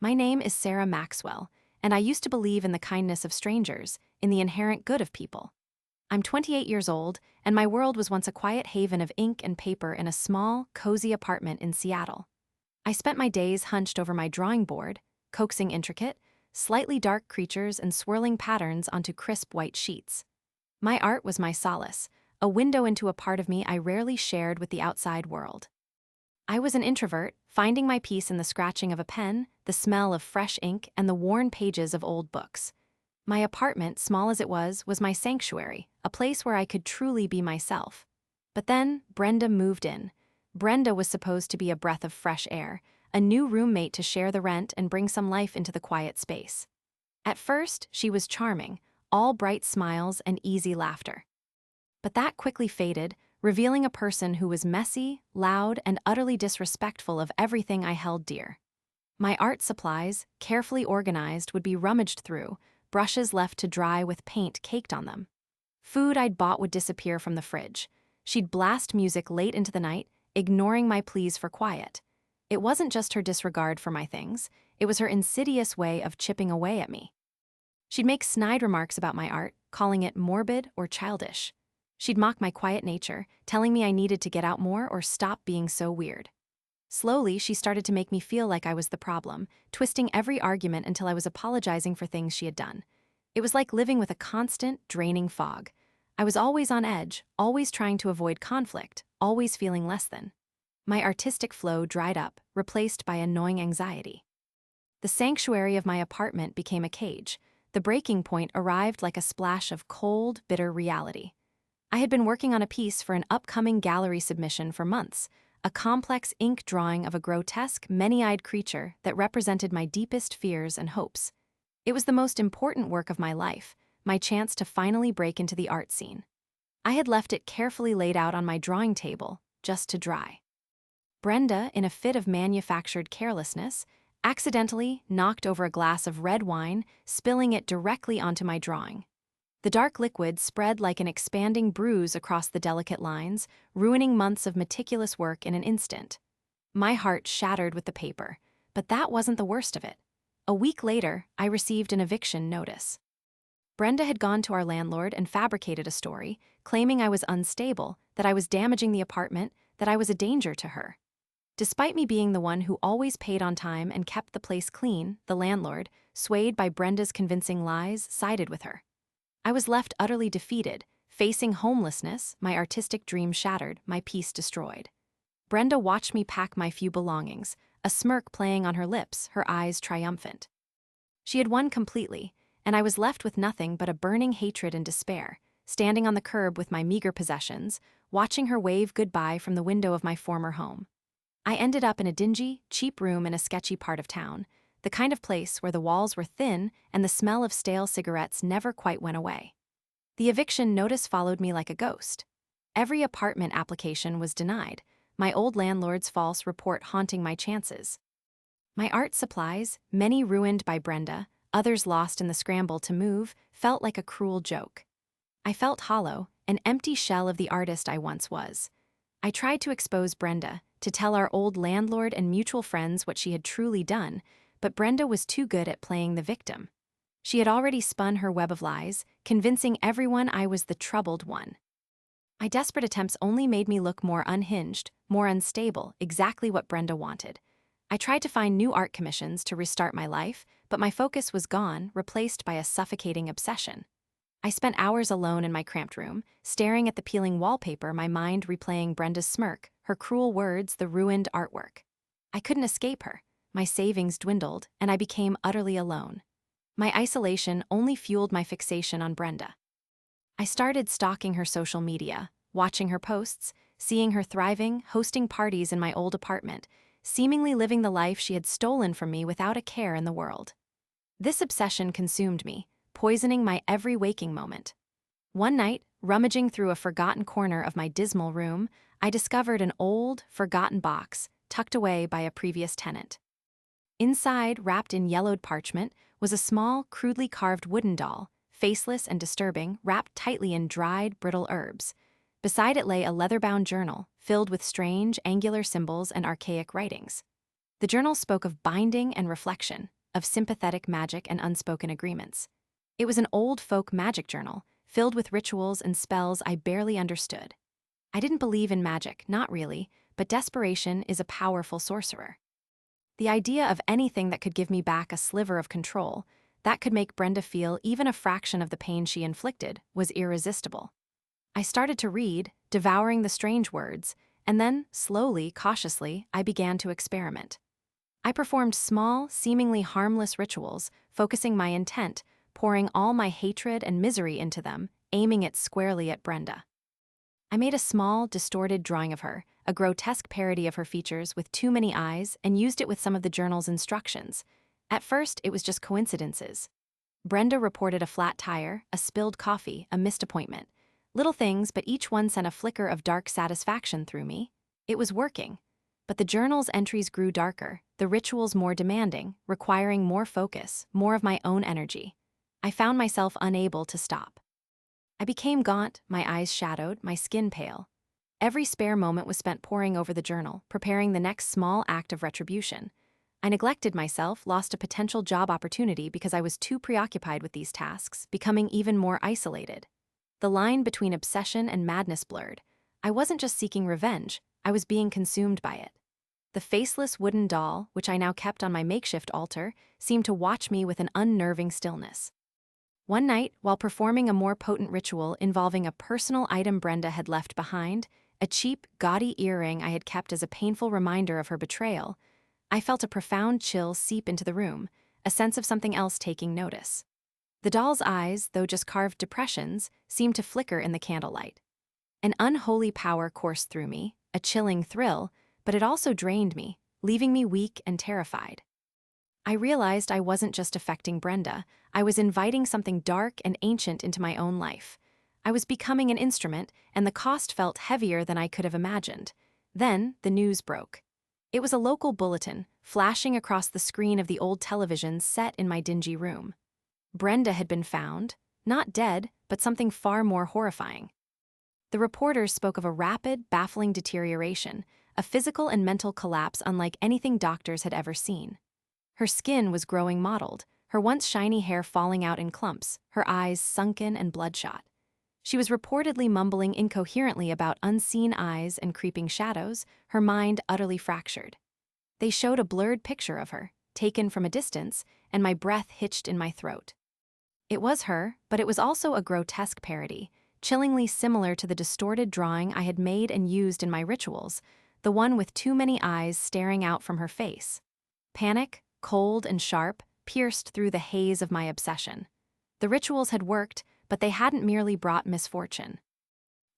My name is Sarah Maxwell, and I used to believe in the kindness of strangers, in the inherent good of people. I'm 28 years old, and my world was once a quiet haven of ink and paper in a small, cozy apartment in Seattle. I spent my days hunched over my drawing board, coaxing intricate, slightly dark creatures and swirling patterns onto crisp white sheets. My art was my solace, a window into a part of me I rarely shared with the outside world. I was an introvert, finding my peace in the scratching of a pen, the smell of fresh ink, and the worn pages of old books. My apartment, small as it was my sanctuary, a place where I could truly be myself. But then, Brenda moved in. Brenda was supposed to be a breath of fresh air, a new roommate to share the rent and bring some life into the quiet space. At first, she was charming, all bright smiles and easy laughter. But that quickly faded, revealing a person who was messy, loud, and utterly disrespectful of everything I held dear. My art supplies, carefully organized, would be rummaged through, brushes left to dry with paint caked on them. Food I'd bought would disappear from the fridge. She'd blast music late into the night, ignoring my pleas for quiet. It wasn't just her disregard for my things, it was her insidious way of chipping away at me. She'd make snide remarks about my art, calling it morbid or childish. She'd mock my quiet nature, telling me I needed to get out more or stop being so weird. Slowly, she started to make me feel like I was the problem, twisting every argument until I was apologizing for things she had done. It was like living with a constant, draining fog. I was always on edge, always trying to avoid conflict, always feeling less than. My artistic flow dried up, replaced by annoying anxiety. The sanctuary of my apartment became a cage. The breaking point arrived like a splash of cold, bitter reality. I had been working on a piece for an upcoming gallery submission for months, a complex ink drawing of a grotesque, many-eyed creature that represented my deepest fears and hopes. It was the most important work of my life, my chance to finally break into the art scene. I had left it carefully laid out on my drawing table, just to dry. Brenda, in a fit of manufactured carelessness, accidentally knocked over a glass of red wine, spilling it directly onto my drawing. The dark liquid spread like an expanding bruise across the delicate lines, ruining months of meticulous work in an instant. My heart shattered with the paper, but that wasn't the worst of it. A week later, I received an eviction notice. Brenda had gone to our landlord and fabricated a story, claiming I was unstable, that I was damaging the apartment, that I was a danger to her. Despite me being the one who always paid on time and kept the place clean, the landlord, swayed by Brenda's convincing lies, sided with her. I was left utterly defeated, facing homelessness, my artistic dream shattered, my peace destroyed. Brenda watched me pack my few belongings, a smirk playing on her lips, her eyes triumphant. She had won completely, and I was left with nothing but a burning hatred and despair, standing on the curb with my meager possessions, watching her wave goodbye from the window of my former home. I ended up in a dingy, cheap room in a sketchy part of town, the kind of place where the walls were thin and the smell of stale cigarettes never quite went away. The eviction notice followed me like a ghost. Every apartment application was denied, my old landlord's false report haunting my chances. My art supplies, many ruined by Brenda, others lost in the scramble to move, felt like a cruel joke. I felt hollow, an empty shell of the artist I once was. I tried to expose Brenda, to tell our old landlord and mutual friends what she had truly done, but Brenda was too good at playing the victim. She had already spun her web of lies, convincing everyone I was the troubled one. My desperate attempts only made me look more unhinged, more unstable, exactly what Brenda wanted. I tried to find new art commissions to restart my life, but my focus was gone, replaced by a suffocating obsession. I spent hours alone in my cramped room, staring at the peeling wallpaper, my mind replaying Brenda's smirk, her cruel words, the ruined artwork. I couldn't escape her. My savings dwindled, and I became utterly alone. My isolation only fueled my fixation on Brenda. I started stalking her social media, watching her posts, seeing her thriving, hosting parties in my old apartment, seemingly living the life she had stolen from me without a care in the world. This obsession consumed me, poisoning my every waking moment. One night, rummaging through a forgotten corner of my dismal room, I discovered an old, forgotten box tucked away by a previous tenant. Inside, wrapped in yellowed parchment, was a small, crudely carved wooden doll, faceless and disturbing, wrapped tightly in dried, brittle herbs. Beside it lay a leather-bound journal, filled with strange, angular symbols and archaic writings. The journal spoke of binding and reflection, of sympathetic magic and unspoken agreements. It was an old folk magic journal, filled with rituals and spells I barely understood. I didn't believe in magic, not really, but desperation is a powerful sorcerer. The idea of anything that could give me back a sliver of control, that could make Brenda feel even a fraction of the pain she inflicted, was irresistible. I started to read, devouring the strange words, and then, slowly, cautiously, I began to experiment. I performed small, seemingly harmless rituals, focusing my intent, pouring all my hatred and misery into them, aiming it squarely at Brenda. I made a small, distorted drawing of her, a grotesque parody of her features with too many eyes, and used it with some of the journal's instructions. At first, it was just coincidences. Brenda reported a flat tire, a spilled coffee, a missed appointment. Little things, but each one sent a flicker of dark satisfaction through me. It was working. But the journal's entries grew darker, the rituals more demanding, requiring more focus, more of my own energy. I found myself unable to stop. I became gaunt, my eyes shadowed, my skin pale. Every spare moment was spent poring over the journal, preparing the next small act of retribution. I neglected myself, lost a potential job opportunity because I was too preoccupied with these tasks, becoming even more isolated. The line between obsession and madness blurred. I wasn't just seeking revenge, I was being consumed by it. The faceless wooden doll, which I now kept on my makeshift altar, seemed to watch me with an unnerving stillness. One night, while performing a more potent ritual involving a personal item Brenda had left behind, a cheap, gaudy earring I had kept as a painful reminder of her betrayal, I felt a profound chill seep into the room, a sense of something else taking notice. The doll's eyes, though just carved depressions, seemed to flicker in the candlelight. An unholy power coursed through me, a chilling thrill, but it also drained me, leaving me weak and terrified. I realized I wasn't just affecting Brenda, I was inviting something dark and ancient into my own life. I was becoming an instrument, and the cost felt heavier than I could have imagined. Then, the news broke. It was a local bulletin, flashing across the screen of the old television set in my dingy room. Brenda had been found, not dead, but something far more horrifying. The reporters spoke of a rapid, baffling deterioration, a physical and mental collapse unlike anything doctors had ever seen. Her skin was growing mottled, her once shiny hair falling out in clumps, her eyes sunken and bloodshot. She was reportedly mumbling incoherently about unseen eyes and creeping shadows, her mind utterly fractured. They showed a blurred picture of her, taken from a distance, and my breath hitched in my throat. It was her, but it was also a grotesque parody, chillingly similar to the distorted drawing I had made and used in my rituals, the one with too many eyes staring out from her face. Panic, cold and sharp, pierced through the haze of my obsession. The rituals had worked, but they hadn't merely brought misfortune.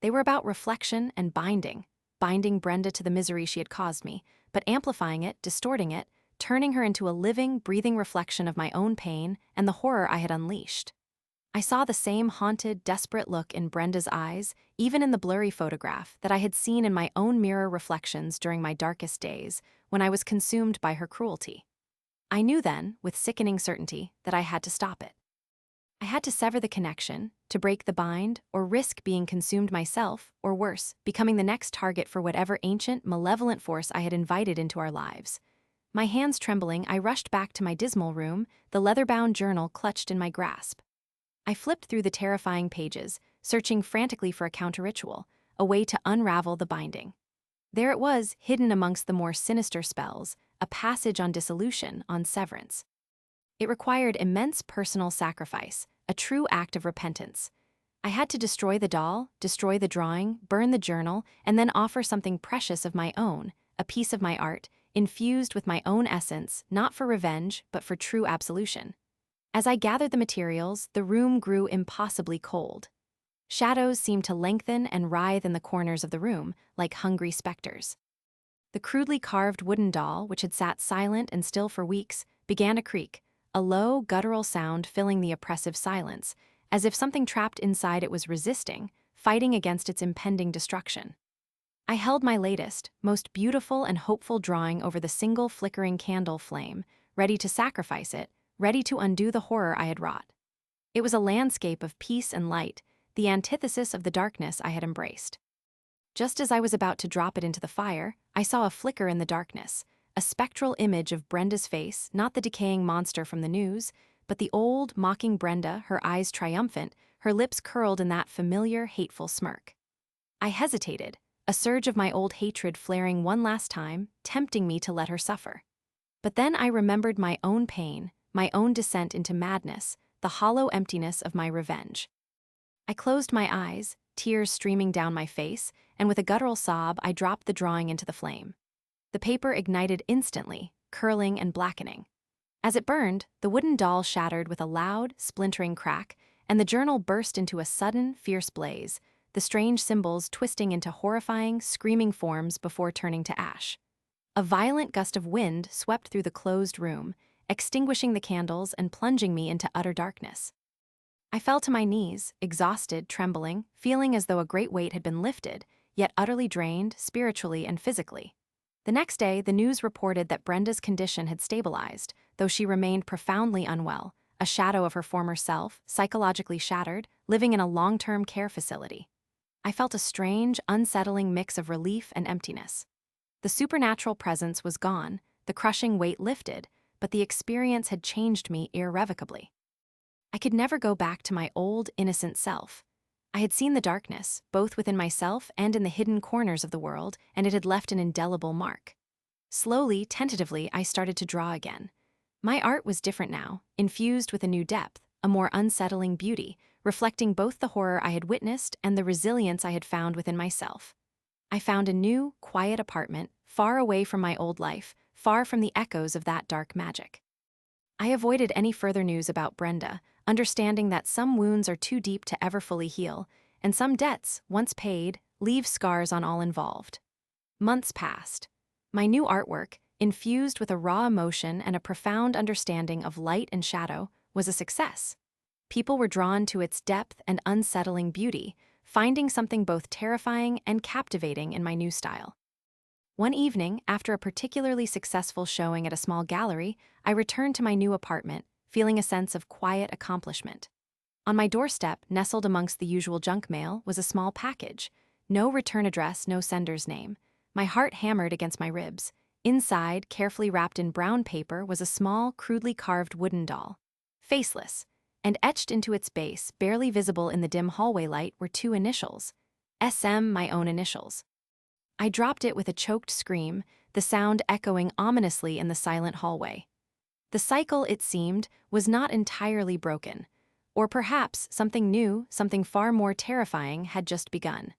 They were about reflection and binding Brenda to the misery she had caused me, but amplifying it, distorting it, turning her into a living, breathing reflection of my own pain and the horror I had unleashed. I saw the same haunted, desperate look in Brenda's eyes, even in the blurry photograph, that I had seen in my own mirror reflections during my darkest days, when I was consumed by her cruelty. I knew then, with sickening certainty, that I had to stop it. I had to sever the connection, to break the bind, or risk being consumed myself, or worse, becoming the next target for whatever ancient, malevolent force I had invited into our lives. My hands trembling, I rushed back to my dismal room, the leather-bound journal clutched in my grasp. I flipped through the terrifying pages, searching frantically for a counter-ritual, a way to unravel the binding. There it was, hidden amongst the more sinister spells, a passage on dissolution, on severance. It required immense personal sacrifice, a true act of repentance. I had to destroy the doll, destroy the drawing, burn the journal, and then offer something precious of my own, a piece of my art, infused with my own essence, not for revenge, but for true absolution. As I gathered the materials, the room grew impossibly cold. Shadows seemed to lengthen and writhe in the corners of the room, like hungry specters. The crudely carved wooden doll, which had sat silent and still for weeks, began to creak, a low, guttural sound filling the oppressive silence, as if something trapped inside it was resisting, fighting against its impending destruction. I held my latest, most beautiful and hopeful drawing over the single flickering candle flame, ready to sacrifice it, ready to undo the horror I had wrought. It was a landscape of peace and light, the antithesis of the darkness I had embraced. Just as I was about to drop it into the fire, I saw a flicker in the darkness, a spectral image of Brenda's face, not the decaying monster from the news, but the old, mocking Brenda, her eyes triumphant, her lips curled in that familiar, hateful smirk. I hesitated, a surge of my old hatred flaring one last time, tempting me to let her suffer. But then I remembered my own pain, my own descent into madness, the hollow emptiness of my revenge. I closed my eyes, tears streaming down my face, and with a guttural sob, I dropped the drawing into the flame. The paper ignited instantly, curling and blackening. As it burned, the wooden doll shattered with a loud, splintering crack, and the journal burst into a sudden, fierce blaze, the strange symbols twisting into horrifying, screaming forms before turning to ash. A violent gust of wind swept through the closed room, extinguishing the candles and plunging me into utter darkness. I fell to my knees, exhausted, trembling, feeling as though a great weight had been lifted, yet utterly drained, spiritually and physically. The next day, the news reported that Brenda's condition had stabilized, though she remained profoundly unwell, a shadow of her former self, psychologically shattered, living in a long-term care facility. I felt a strange, unsettling mix of relief and emptiness. The supernatural presence was gone, the crushing weight lifted, but the experience had changed me irrevocably. I could never go back to my old, innocent self. I had seen the darkness, both within myself and in the hidden corners of the world, and it had left an indelible mark. Slowly, tentatively, I started to draw again. My art was different now, infused with a new depth, a more unsettling beauty, reflecting both the horror I had witnessed and the resilience I had found within myself. I found a new, quiet apartment, far away from my old life, far from the echoes of that dark magic. I avoided any further news about Brenda, understanding that some wounds are too deep to ever fully heal, and some debts, once paid, leave scars on all involved. Months passed. My new artwork, infused with a raw emotion and a profound understanding of light and shadow, was a success. People were drawn to its depth and unsettling beauty, finding something both terrifying and captivating in my new style. One evening, after a particularly successful showing at a small gallery, I returned to my new apartment, feeling a sense of quiet accomplishment. On my doorstep, nestled amongst the usual junk mail, was a small package. No return address, no sender's name. My heart hammered against my ribs. Inside, carefully wrapped in brown paper, was a small, crudely carved wooden doll. Faceless, and etched into its base, barely visible in the dim hallway light, were two initials. SM, my own initials. I dropped it with a choked scream, the sound echoing ominously in the silent hallway. The cycle, it seemed, was not entirely broken. Or perhaps something new, something far more terrifying, had just begun.